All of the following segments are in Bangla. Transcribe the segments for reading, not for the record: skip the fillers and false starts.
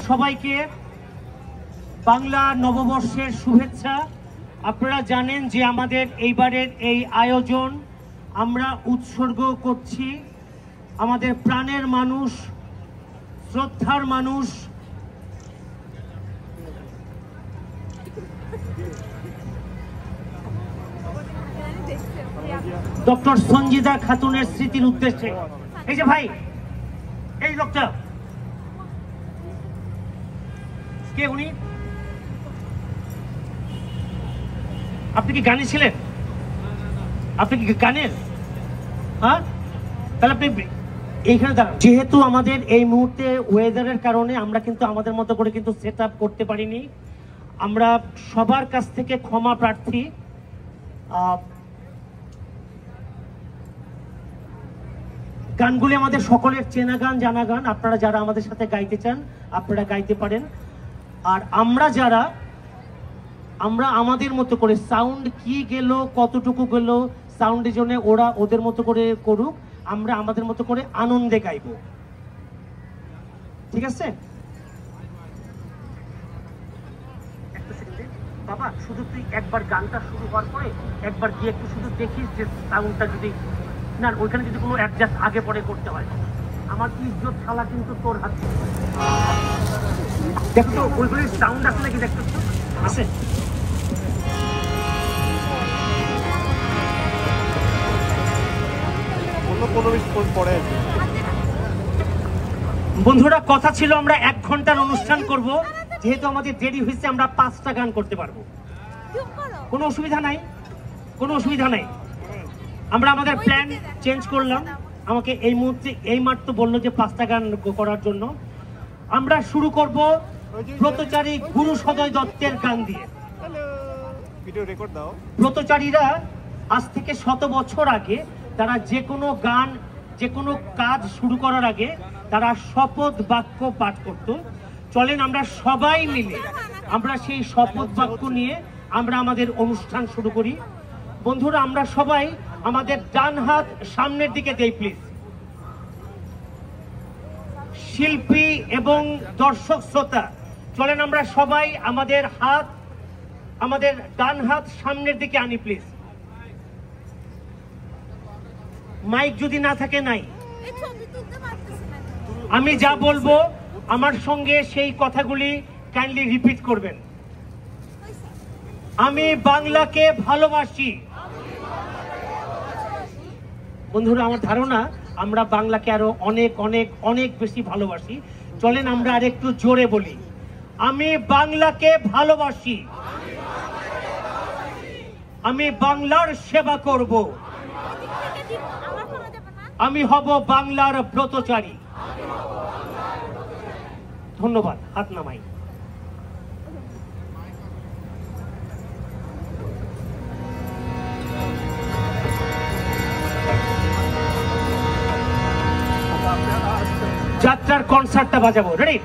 সবাইকে বাংলা নববর্ষের শুভেচ্ছা। আপনারা জানেন যে আমাদের এইবারের এই আয়োজন আমরা উৎসর্গ করছি আমাদের প্রাণের মানুষ, শ্রদ্ধার মানুষ, ডক্টর সঞ্জিদা খাতুনের স্মৃতির উদ্দেশ্যে। এই যে ভাই, এই লোকটা কে? উনি, আপনি কি গানে ছিলেন? আপনি কি গানের? হ্যাঁ, তাহলে আপনি এইখানে দাঁড়ান। যেহেতু আমাদের এই মুহূর্তে ওয়েদারের কারণে আমরা কিন্তু আমাদের মতো করে কিন্তু সেট আপ করতে পারিনি। আমরা সবার কাছ থেকে ক্ষমা প্রার্থী। গানগুলি আমাদের সকলের চেনা গান, জানা গান। আপনারা যারা আমাদের সাথে গাইতে চান আপনারা গাইতে পারেন। আর আমরা যারা আমাদের মতো করে, সাউন্ড কি গেল, কতটুকু গেল, সাউন্ডের জন্য ওরা ওদের মতো করে করুক, আমরা আমাদের মতো করে আনন্দে গাইব। ঠিক আছে বাবা? শুধু তুই একবার গানটা শুরু হওয়ার পরে একবার গিয়ে একটু শুধু দেখিস যে সাউন্ডটা যদি না, ওইখানে যদি কোনো অ্যাডজাস্ট আগে পরে করতে হয়। আমার ইজ্জত খেলা কিন্তু তোর হাতে। দেখো তো ওইগুলির সাউন্ড আছে নাকি, দেখতো আছে? বন্ধুরা, কথা ছিল আমরা 1 ঘন্টার অনুষ্ঠান করব। যেহেতু আমাদের দেরি হয়েছে আমরা 5টা গান করতে পারবো। কোনো অসুবিধা নাই, কোনো অসুবিধা নাই। আমরা আমাদের প্ল্যান চেঞ্জ করলাম। আমাকে এই মুহূর্তে এই মাত্র বললো যে 5টা গান করার জন্য। আমরা শুরু করব ব্রতচারী গুরু সদয় দত্তের গান দিয়ে। ব্রতচারীরা আজ থেকে 100 বছর আগে তারা যে কোনো গান, যে কোনো কাজ শুরু করার আগে তারা শপথ বাক্য পাঠ করত। চলেন আমরা সবাই মিলে আমরা সেই শপথ বাক্য নিয়ে আমরা আমাদের অনুষ্ঠান শুরু করি। বন্ধুরা, আমরা সবাই আমাদের ডান হাত সামনের দিকে দেই প্লিজ। শিল্পী এবং দর্শক শ্রোতা, চলেন আমরা সবাই আমাদের ডান হাত সামনের দিকে আনি প্লিজ। মাইক যদি না থাকে নাই, আমি যা বলবো আমার সঙ্গে সেই কথাগুলি কাইন্ডলি রিপিট করবেন। আমি বাংলাকে ভালোবাসি। বন্ধুরা, আমার ধারণা আমরা বাংলাকে আরো অনেক অনেক অনেক বেশি ভালোবাসি। চলেন আমরা আর একটু জোরে বলি, আমি বাংলাকে ভালোবাসি, আমি বাংলার সেবা করব, আমি হব বাংলার ব্রতচারী। ধন্যবাদ। হাত নামাই। যাত্রার কনসার্টটা বাজাবো। রেডি?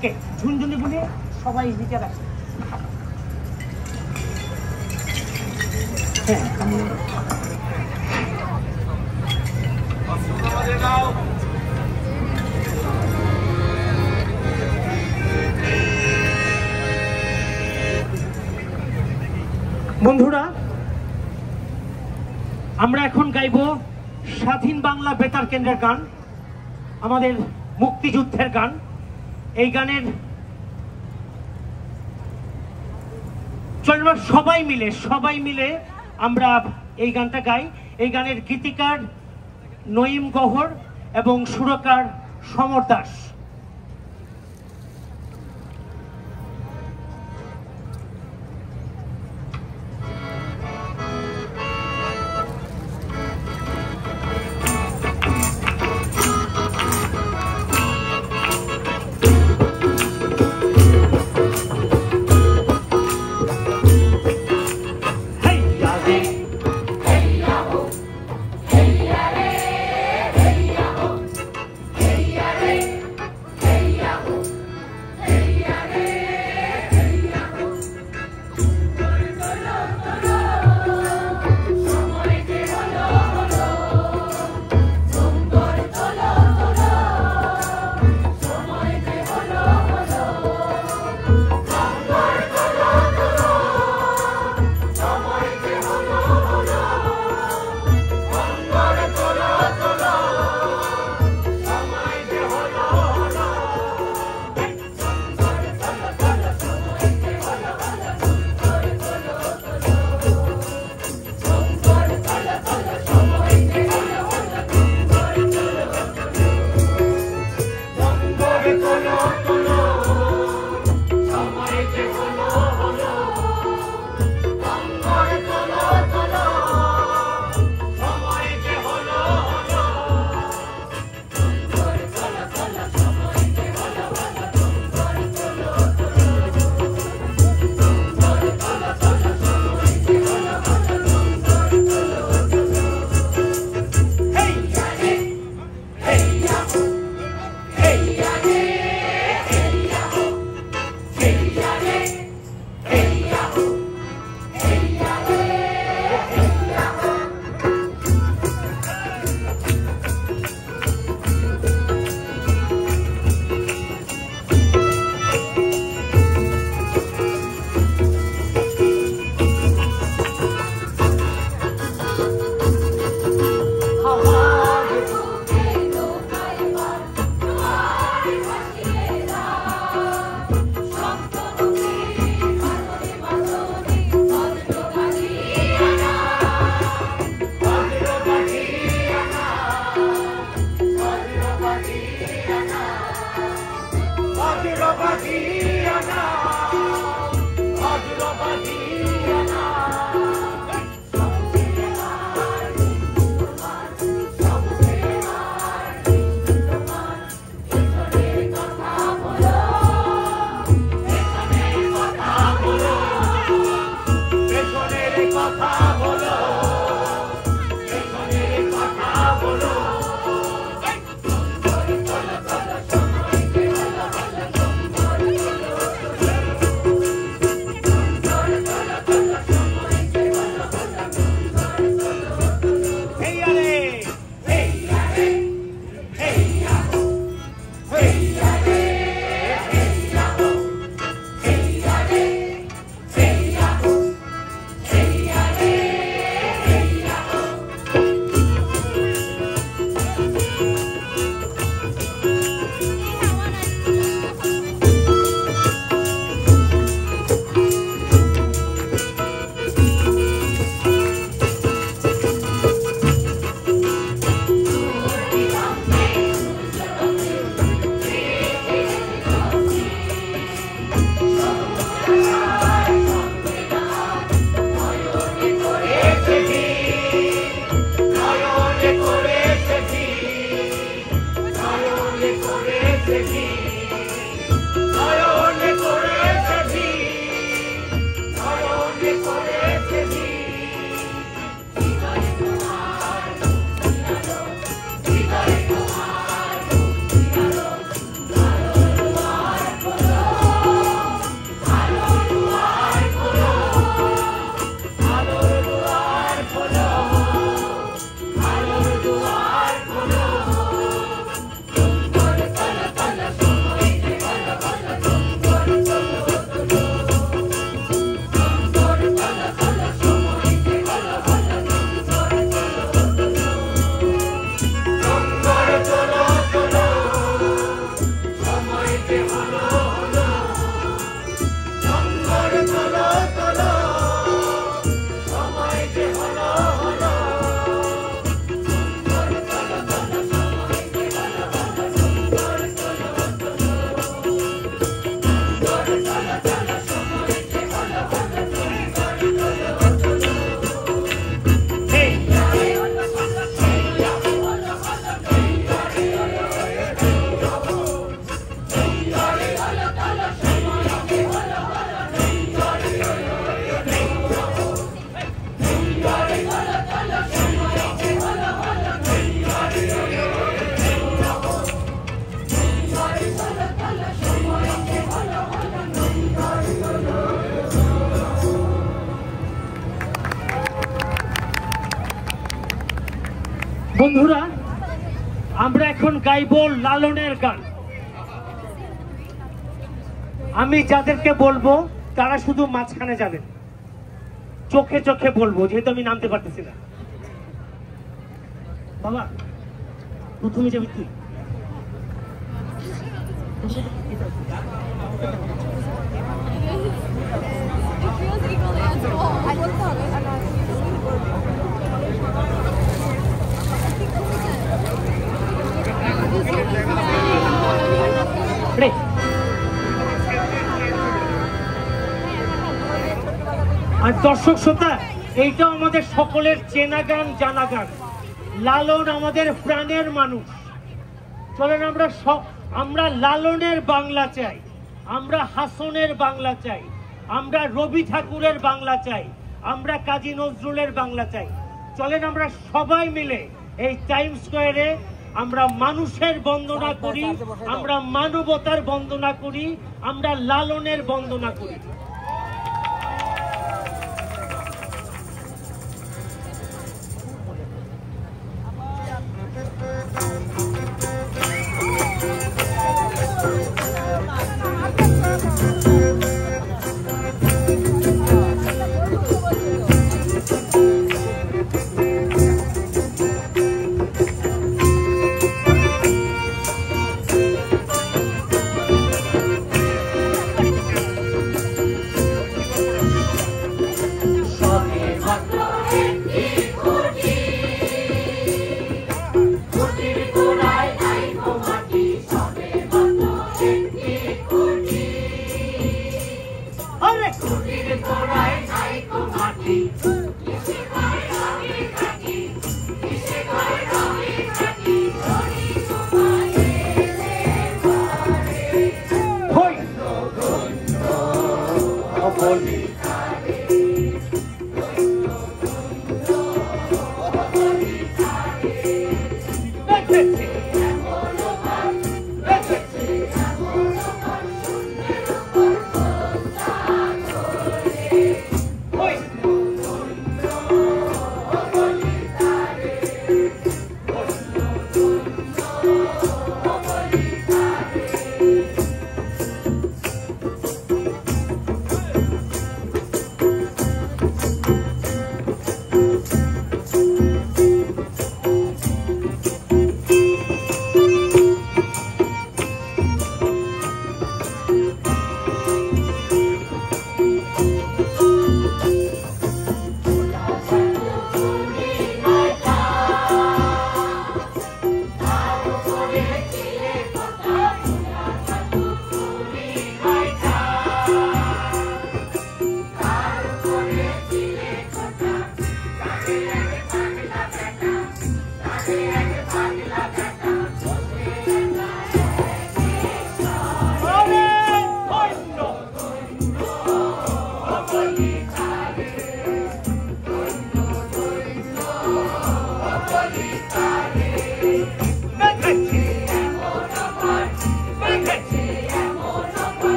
ওকে, ঝুনঝুনিগুলি সবাই নিচে রাখে। হ্যাঁ, বন্ধুরা, আমরা এখন গাইব স্বাধীন বাংলা বেতার কেন্দ্রের গান, আমাদের মুক্তিযুদ্ধের গান। এই গানের চলবে সবাই মিলে আমরা এই গানটা গাই। এই গানের গীতিকার নঈম গহর এবং সুরকার সমর দাস। বন্ধুরা, আমরা এখন গাইব লালনের গান। আমি যাদেরকে বলবো তারা শুধু মাঝখানে যাবেন, চোখে চোখে বলবো, যেহেতু আমি নামতে পারতেছি না। বাবা, প্রথমে যাবি তুই। আর দর্শক শ্রোতা, এইটাও আমাদের সকলের চেনা গান, জানা গান। লালন আমাদের প্রাণের মানুষ। চলেন আমরা লালনের বাংলা চাই, আমরা হাসনের বাংলা চাই, আমরা রবি ঠাকুরের বাংলা চাই, আমরা কাজী নজরুলের বাংলা চাই। চলেন আমরা সবাই মিলে এই টাইম স্কয়ারে আমরা মানুষের বন্দনা করি, আমরা মানবতার বন্দনা করি, আমরা লালনের বন্দনা করি।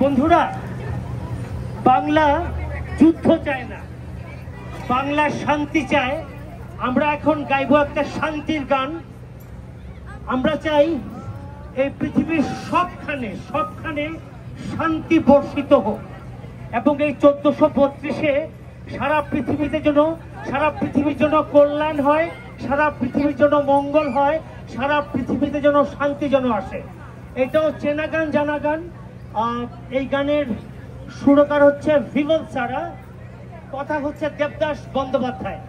বন্ধুরা, বাংলা যুদ্ধ চায় না, বাংলা শান্তি চায়। আমরা এখন গাইব একটা শান্তির গান। আমরা চাই এই পৃথিবীর সবখানে সবখানে শান্তি বর্ষিত হোক, এবং এই 1432-এ সারা পৃথিবীর জন্য কল্যাণ হয়, সারা পৃথিবীর জন্য মঙ্গল হয়, সারা পৃথিবীতে যেন শান্তি যেন আসে। এটাও চেনা গান, জানা গান। এই গানের সুরকার হচ্ছে ভিমল সারা, কথা হচ্ছে দেবদাস বন্দ্যোপাধ্যায়।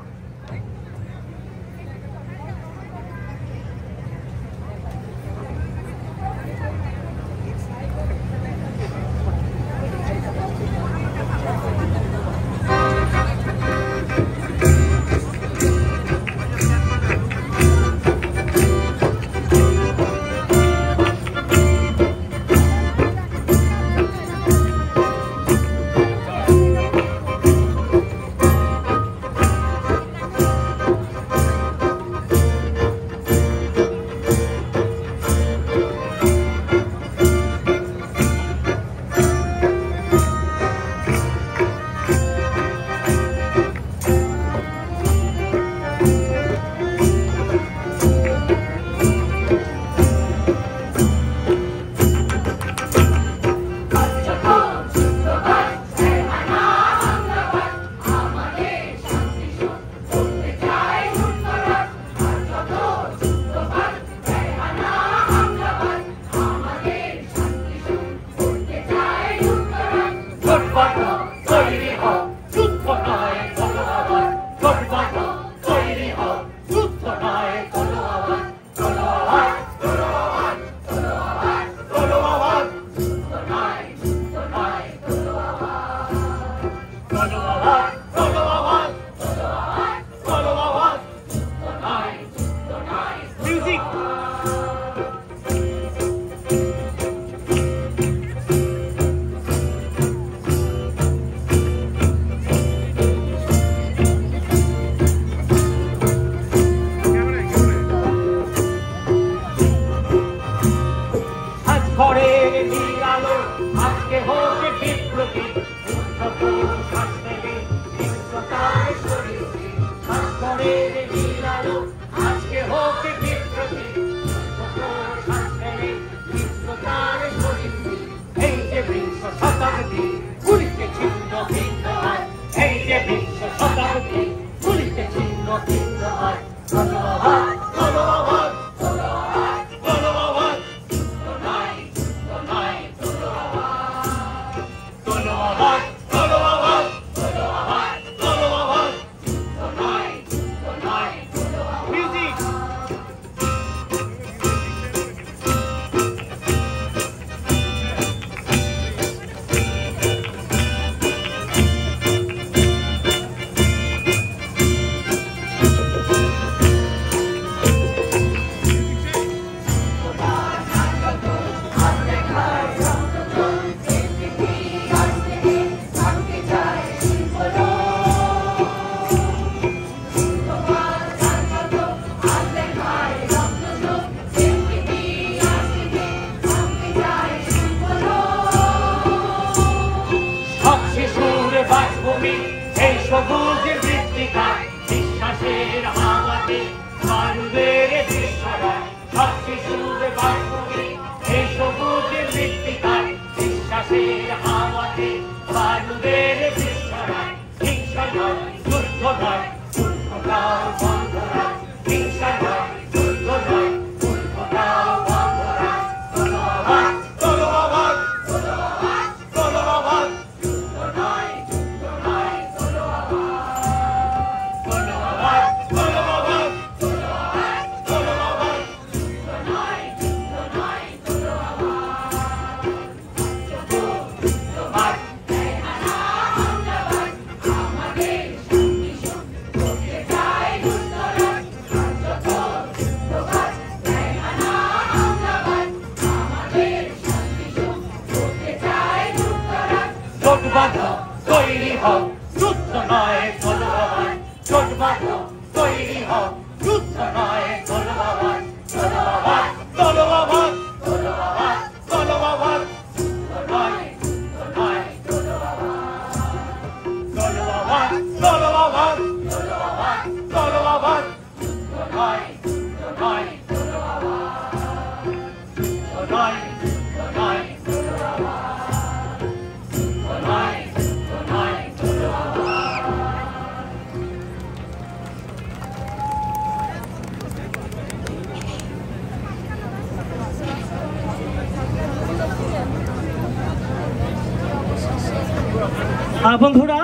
বন্ধুরা,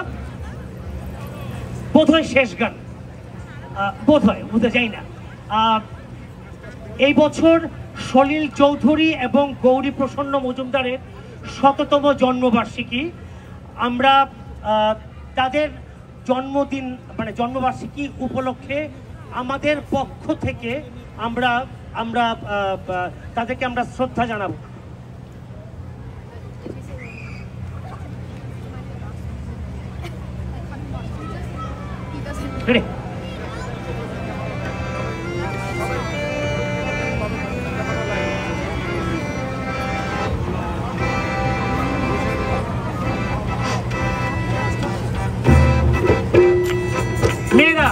বোধহয় শেষ গান, বোধহয় বুঝতে যাই না। এই বছর সলিল চৌধুরী এবং গৌরী প্রসন্ন মজুমদারের 100তম জন্মবার্ষিকী। আমরা তাদের জন্মদিন মানে জন্মবার্ষিকী উপলক্ষে আমাদের পক্ষ থেকে আমরা আমরা তাদেরকে আমরা শ্রদ্ধা জানাবো। মেয়েরা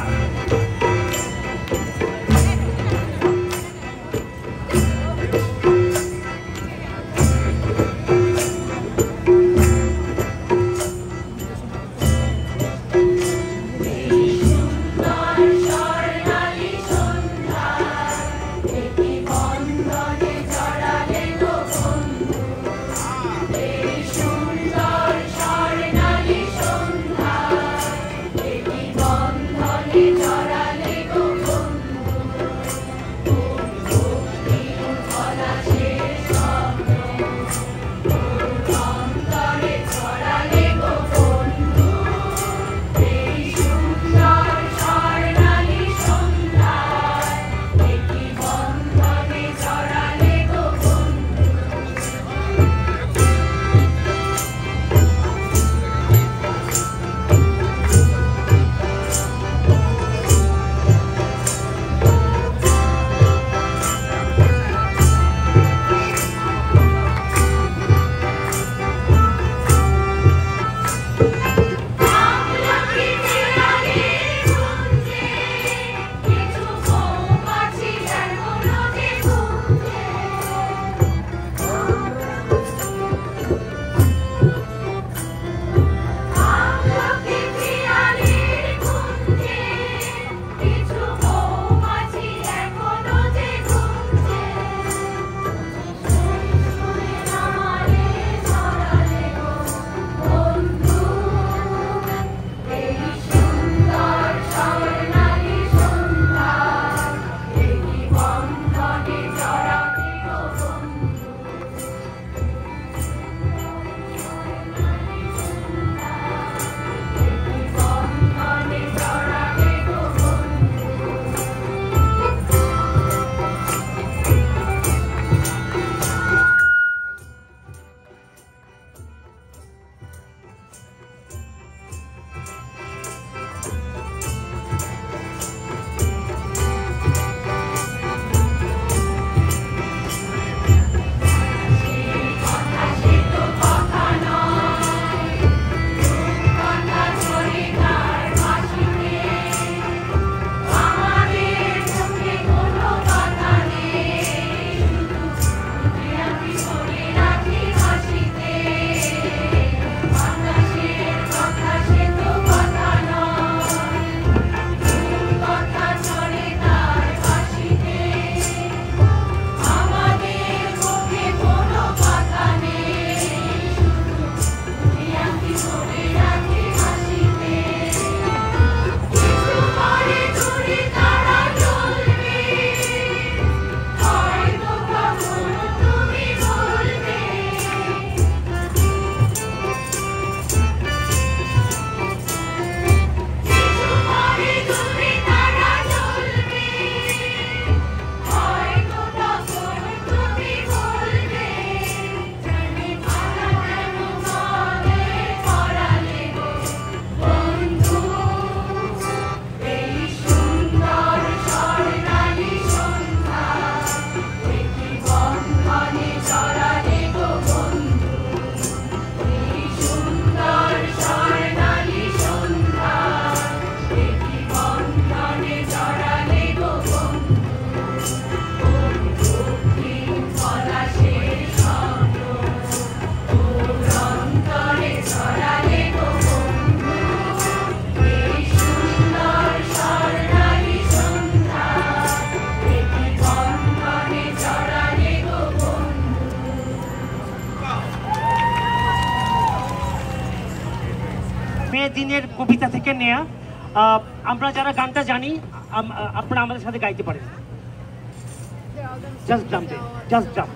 দিনের কবিতা থেকে নেয়া। আমরা যারা গানটা জানি আপনারা আমাদের সাথে গাইতে পারেন। Just jump, just jump.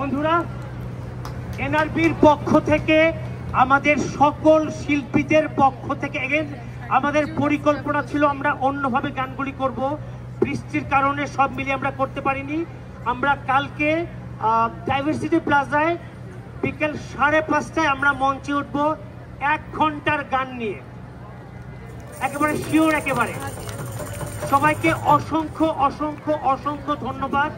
বন্ধুরা, এনআরবির পক্ষ থেকে আমাদের সকল শিল্পীদের পক্ষ থেকে আমাদের পরিকল্পনা ছিল আমরা অন্যভাবে গানগুলি করব। বৃষ্টির কারণে সব মিলিয়ে আমরা করতে পারিনি। আমরা কালকে ডাইভার্সিটি প্লাজায় বিকেল 5:30টায় আমরা মঞ্চে উঠব 1 ঘন্টার গান নিয়ে। একেবারে শিওর। একেবারে সবাইকে অসংখ্য অসংখ্য অসংখ্য ধন্যবাদ।